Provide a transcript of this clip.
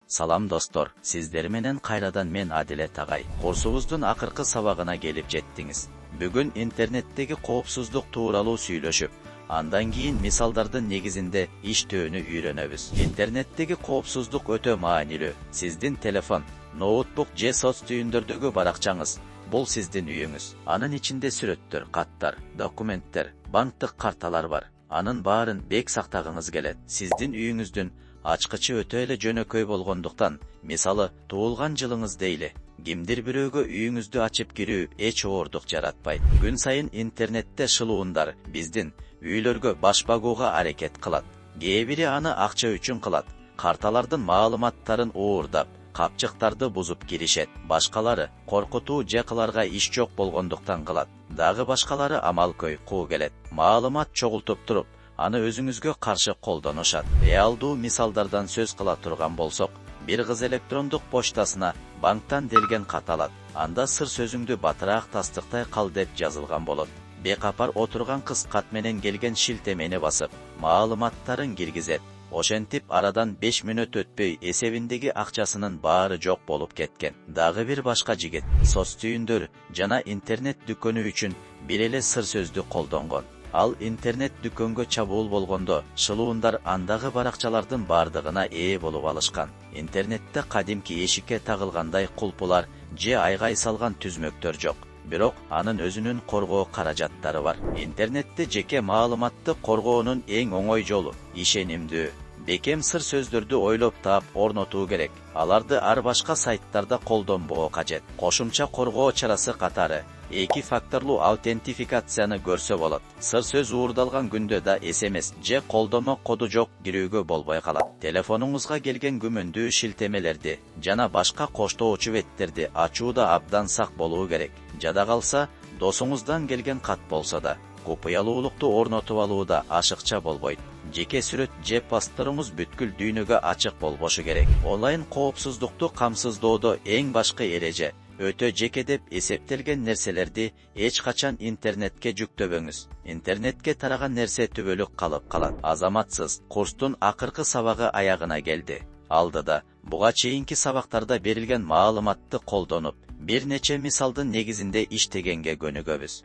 Salam dostlar, sizler menen kayradan men Adile Tagay. Kursuğuzdun akırkı sabagına gelip jettiniz. Bugün internetdeki koopsuzluk tuğralı süйлöşüp, andan keyin misaldardın negizinde iş töөнü үйrөнөбүз. Internetteki koopsuzluk ötö maanilүү. Sizdin telefon, notebook je soц tүйүндөрдөгү баракчаңыз. Бұл sizdin үйүңүз. Анын içinde сүрөттөр, каттар, документтер, банктык карталар бар. Анын баарын бек сактагыңыз келет. Sizdin үйүңүздүн açqıcı ötö эле жөнөкөй болгондуктан, мисалы, туулган жылыңыз дейли, кимдир бирөөгө үйүңүздү ачып кирүү эч оордук жаратпайт. Күн сайын интернетте шылуундар биздин үйлөргө баш багууга аракет кылат. Кээ бири аны акча үчүн кылат. Карталардын маалыматтарын оордап, капчыктарды бузуп киришет. Башкалары коркутуу же кыларга иш жок болгондуктан кылат. Дагы башкалары амал-көй куу келет. Маалымат чогултуп туруп, аны өзүңүзгө каршы колдонушат. Реалдуу мисалдардан сөз кыла турган болсок, бир кыз электрондук почтасына банктан делген кат алат. Анда сыр сөзүңдү батыраак тастыктай кал деп жазылган болот. Бекапар отурган кыз кат менен келген шилтемени басып, маалыматтарын киргизет. Ошентип арадан 5 мүнөт өтпөй эсебиндеги акчасынын баары жок болуп кеткен. Дагы бир башка жигит соц түйүндөр жана интернет дүкөнү үчүн бир эле сыр сөздү колдонгон. Ал интернет дүкөнгө чабуул болгондо, шылуундар андагы баракчалардын бардыгына ээ болуп алышкан. Интернетте кадимки эшикке тагылгандай кулпулар же айгай салган түзмөктөр жок. Бирок анын өзүнүн коргоо каражаттары бар. Интернетте жеке маалыматты коргоонун эң оңой жолу ишенимдүү, бекем сыр сөздөрдү ойлоп таап орнотуу керек. Аларды ар башка сайттарда колдонбоо кажет. Кошумча коргоо чарасы катары эки факторлуу аутентификацияны көрсө болот. Сыр сөз уурдалган күндө да SMS же колдомо коду жок кирүүгө болбой калат. Телефонуңузга келген күмөндүү шилтемелерди жана башка коштоочу беттерди ачууда абдан сак болуу керек. Жада калса, досуңуздан келген кат болсо да, купуялуулукту орнотуп алууда ашыкча болбойт. Жеке сүрөт же постторуңуз бүткүл дүйнөгө ачык болбошу керек. Онлайн коопсуздукту камсыздоодо эң башкы эреже өтө жеке деп эсептелген нерселерди эч качан интернетке жүктөбөңүз. Интернетке тараган нерсе түбөлүк калып калат. Азаматсыз курстун акыркы сабагы аягына келди. Алдыда буга чейинки сабактарда берилген маалыматты колдонуп, бир нече мисалдын негизинде иштегенге көнүгөбүз.